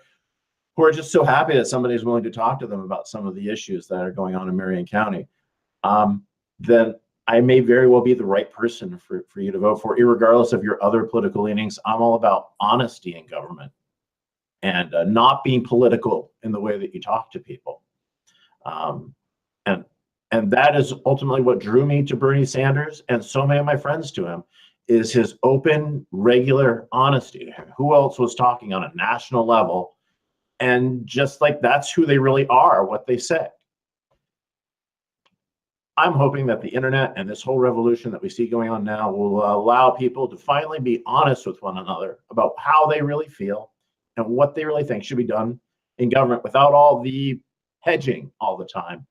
who are just so happy that somebody's willing to talk to them about some of the issues that are going on in Marion County. Then I may very well be the right person for you to vote for, irregardless of your other political leanings. I'm all about honesty in government and not being political in the way that you talk to people. And that is ultimately what drew me to Bernie Sanders and so many of my friends to him, is his open, regular honesty. Who else was talking on a national level? And just like that's who they really are, what they say. I'm hoping that the internet and this whole revolution that we see going on now will allow people to finally be honest with one another about how they really feel and what they really think should be done in government without all the hedging all the time.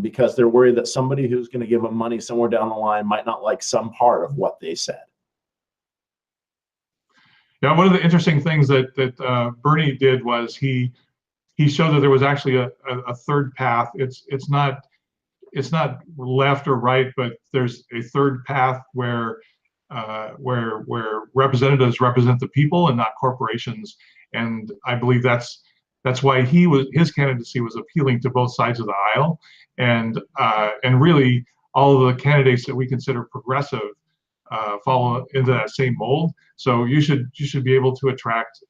Because they're worried that somebody who's going to give them money somewhere down the line might not like some part of what they said. Yeah, one of the interesting things that Bernie did was he showed that there was actually a third path. It's not left or right, but there's a third path where representatives represent the people and not corporations. And I believe that's why his candidacy was appealing to both sides of the aisle, and really all of the candidates that we consider progressive follow into that same mold. So you should be able to attract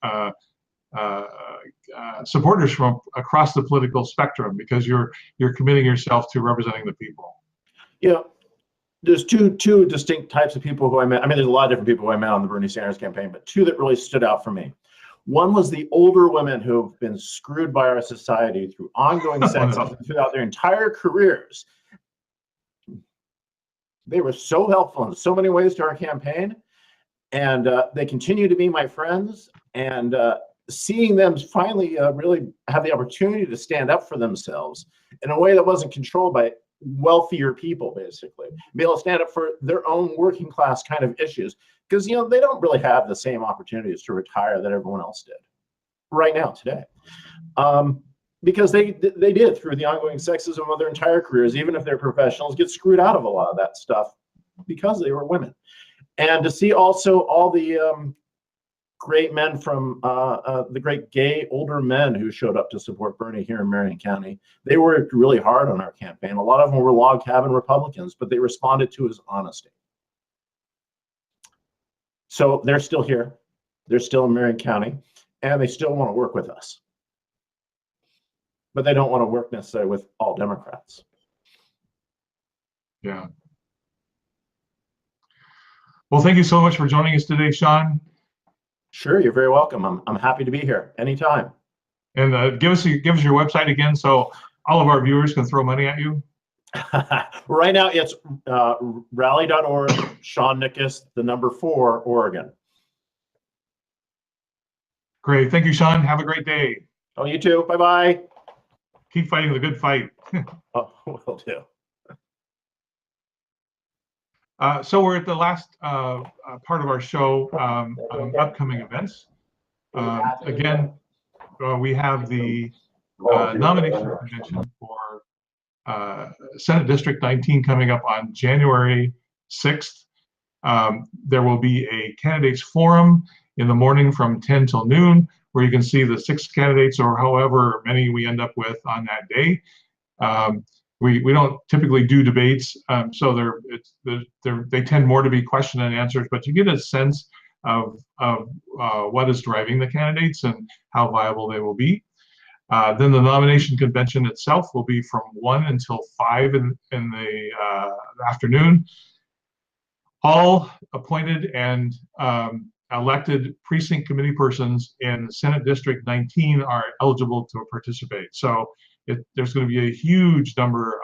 supporters from across the political spectrum, because you're committing yourself to representing the people. Yeah, there's two distinct types of people who I met. I mean, there's a lot of different people who I met on the Bernie Sanders campaign, but two that really stood out for me. One was the older women who have been screwed by our society through ongoing sex throughout their entire careers. They were so helpful in so many ways to our campaign, and they continue to be my friends. And seeing them finally really have the opportunity to stand up for themselves in a way that wasn't controlled by wealthier people, basically, be able to stand up for their own working class kind of issues, because they don't really have the same opportunities to retire that everyone else did right now today, because they did, through the ongoing sexism of their entire careers, even if they're professionals, get screwed out of a lot of that stuff because they were women. And to see also all the great men from the great gay older men who showed up to support Bernie here in Marion County. They worked really hard on our campaign. A lot of them were log cabin Republicans, but they responded to his honesty. So they're still here. They're still in Marion County, and they still want to work with us. But they don't want to work necessarily with all Democrats. Yeah. Well, thank you so much for joining us today, Sean. Sure, you're very welcome. I'm happy to be here anytime. And give us your website again, so all of our viewers can throw money at you. Right now, it's rally.org, Sean Nickus, 4, Oregon. Great. Thank you, Sean. Have a great day. Oh, you too. Bye-bye. Keep fighting the good fight. Oh, will do. So we're at the last part of our show, upcoming events. Again, we have the nomination convention for Senate District 19 coming up on January 6th. There will be a candidates forum in the morning from 10 till noon, where you can see the 6 candidates or however many we end up with on that day. We don't typically do debates, so they tend more to be question and answers, but you get a sense of what is driving the candidates and how viable they will be. Then the nomination convention itself will be from 1 until 5 in the afternoon. All appointed and elected precinct committee persons in Senate District 19 are eligible to participate. So there's going to be a huge number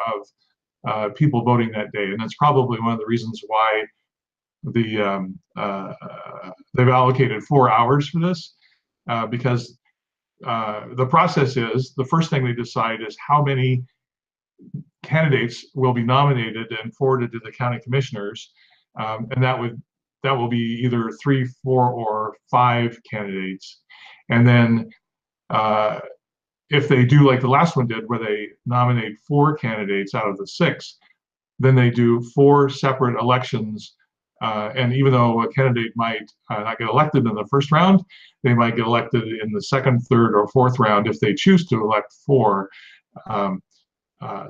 of people voting that day, and that's probably one of the reasons why they've allocated 4 hours for this, because the process is, the first thing they decide is how many candidates will be nominated and forwarded to the county commissioners, and that will be either 3, 4, or 5 candidates. And then if they do like the last one did, where they nominate 4 candidates out of the 6, then they do 4 separate elections And even though a candidate might not get elected in the first round, they might get elected in the second, third, or fourth round if they choose to elect four.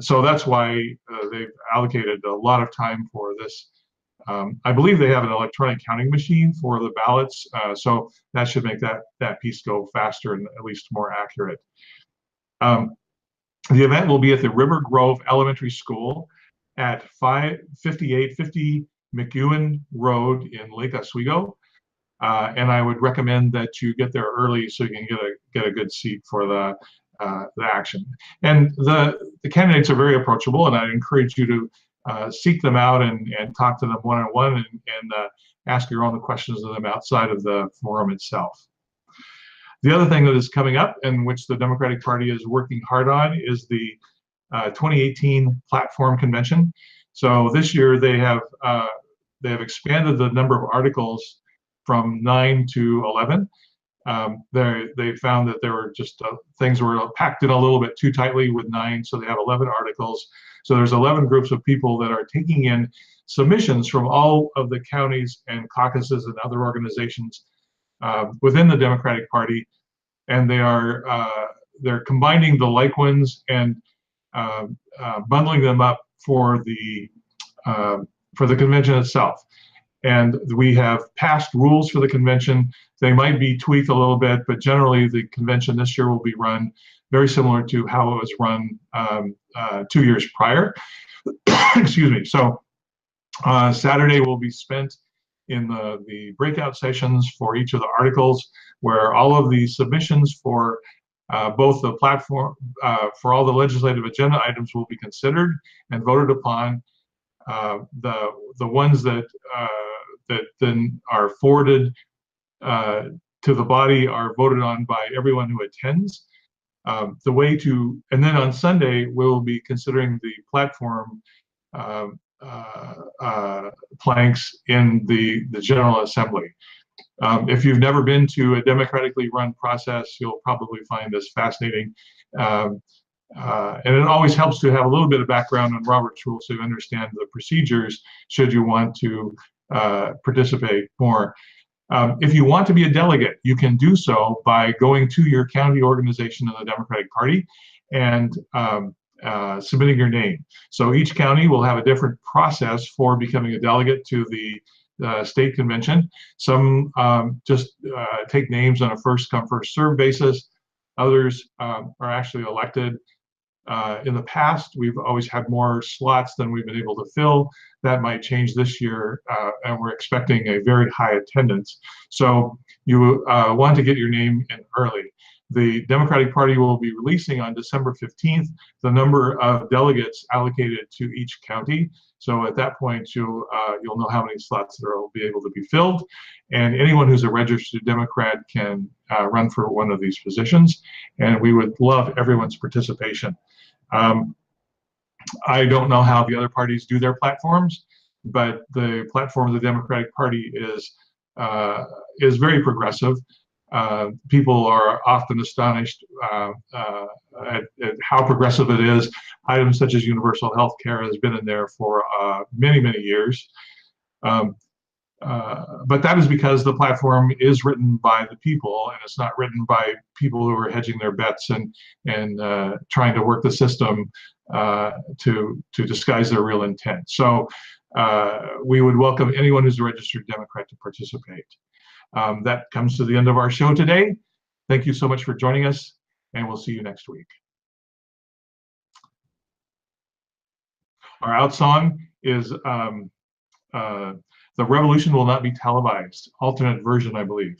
So that's why they've allocated a lot of time for this. I believe they have an electronic counting machine for the ballots, so that should make that piece go faster and at least more accurate. The event will be at the River Grove Elementary School at 5850 McEwen Road in Lake Oswego. And I would recommend that you get there early so you can get a good seat for the action. And the candidates are very approachable, and I encourage you to seek them out and talk to them one-on-one and ask your own questions of them outside of the forum itself. The other thing that is coming up, and which the Democratic Party is working hard on, is the 2018 Platform Convention. So this year they have expanded the number of articles from 9 to 11. They found that there were just things were packed in a little bit too tightly with 9, so they have 11 articles. So there's 11 groups of people that are taking in submissions from all of the counties and caucuses and other organizations within the Democratic Party, and they're combining the like ones and bundling them up for the convention itself. And we have passed rules for the convention. They might be tweaked a little bit, but generally the convention this year will be run very similar to how it was run 2 years prior. Excuse me. So Saturday will be spent in the breakout sessions for each of the articles, where all of the submissions for both the platform, for all the legislative agenda items will be considered and voted upon. The ones that then are forwarded to the body are voted on by everyone who attends. And then on Sunday, we'll be considering the platform planks in the General Assembly. If you've never been to a democratically run process, you'll probably find this fascinating. And it always helps to have a little bit of background on Robert's Rules so you understand the procedures should you want to participate more. If you want to be a delegate, you can do so by going to your county organization in the Democratic Party and submitting your name. So each county will have a different process for becoming a delegate to the state convention. Some just take names on a first come, first served basis. Others are actually elected. In the past, we've always had more slots than we've been able to fill. That might change this year, and we're expecting a very high attendance. So you want to get your name in early. The Democratic Party will be releasing on December 15th the number of delegates allocated to each county. So at that point, you'll know how many slots there will be able to be filled. And anyone who's a registered Democrat can run for one of these positions. And we would love everyone's participation. I don't know how the other parties do their platforms, but the platform of the Democratic Party is very progressive. People are often astonished at how progressive it is. Items such as universal health care has been in there for many, many years. But that is because the platform is written by the people, and it's not written by people who are hedging their bets and trying to work the system to disguise their real intent. So we would welcome anyone who's a registered Democrat to participate. That comes to the end of our show today. Thank you so much for joining us, and we'll see you next week. Our out song is The Revolution Will Not Be Televised, alternate version, I believe.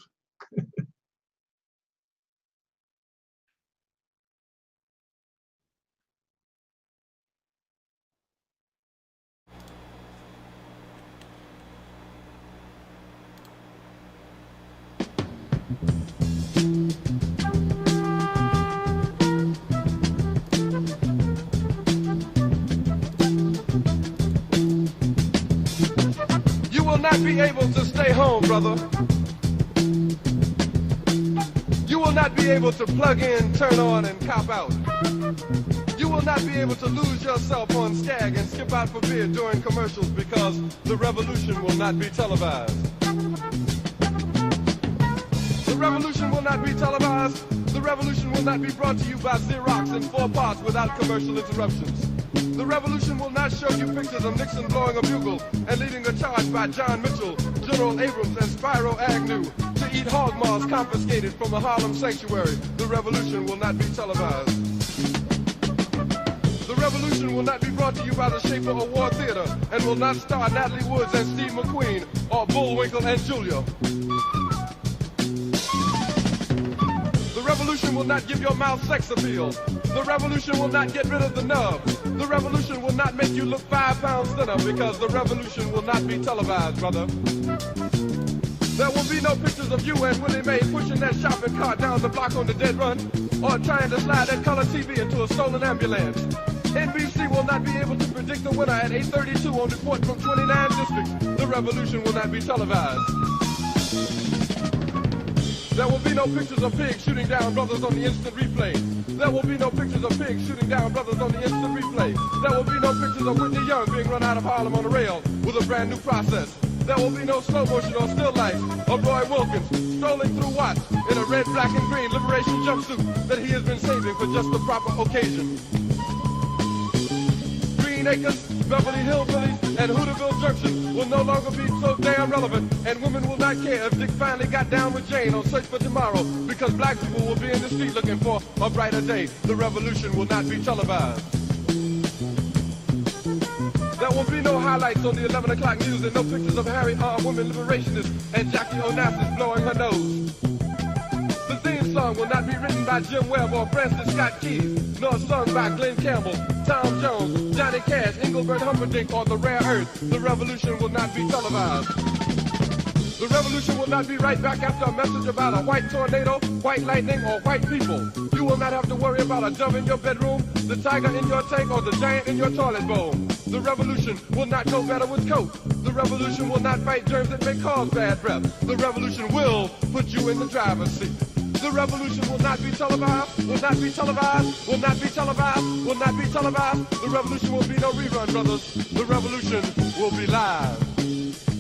Not be able to stay home, brother. You will not be able to plug in, turn on, and cop out. You will not be able to lose yourself on Skag and skip out for beer during commercials because the revolution will not be televised. The revolution will not be televised. The revolution will not be brought to you by Xerox in 4 parts without commercial interruptions. The revolution will not show you pictures of Nixon blowing a bugle and leading a charge by John Mitchell, General Abrams, and Spyro Agnew to eat hog maws confiscated from a Harlem sanctuary. The revolution will not be televised. The revolution will not be brought to you by the Schaefer Award Theater and will not star Natalie Woods and Steve McQueen or Bullwinkle and Julia. The revolution will not give your mouth sex appeal. The revolution will not get rid of the nub. The revolution will not make you look 5 pounds thinner because the revolution will not be televised, brother. There will be no pictures of you and Willie Mae pushing that shopping cart down the block on the dead run or trying to slide that color TV into a stolen ambulance. NBC will not be able to predict the winner at 8:32 on report from 29 districts. The revolution will not be televised. There will be no pictures of pigs shooting down brothers on the instant replay. There will be no pictures of pigs shooting down brothers on the instant replay. There will be no pictures of Whitney Young being run out of Harlem on a rail with a brand new process. There will be no slow motion or still life of Roy Wilkins strolling through Watts in a red, black, and green liberation jumpsuit that he has been saving for just the proper occasion. Green Acres, Beverly Hillbillies, and Hooterville Junction will no longer be so damn relevant, and women will not care if Dick finally got down with Jane on Search for Tomorrow, because black people will be in the street looking for a brighter day. The revolution will not be televised. There will be no highlights on the 11 o'clock news and no pictures of Harry armed women liberationists and Jackie Onassis blowing her nose. The theme song will not be written by Jim Webb or Francis Scott Keys, nor sung by Glenn Campbell, Tom Jones, Johnny Cash, Engelbert Humperdinck, or The Rare Earth. The revolution will not be televised. The revolution will not be right back after a message about a white tornado, white lightning, or white people. You will not have to worry about a dove in your bedroom, the tiger in your tank, or the giant in your toilet bowl. The revolution will not go better with coke. The revolution will not fight germs that may cause bad breath. The revolution will put you in the driver's seat. The revolution will not be televised, will not be televised, will not be televised, will not be televised. The revolution will be no rerun, brothers. The revolution will be live.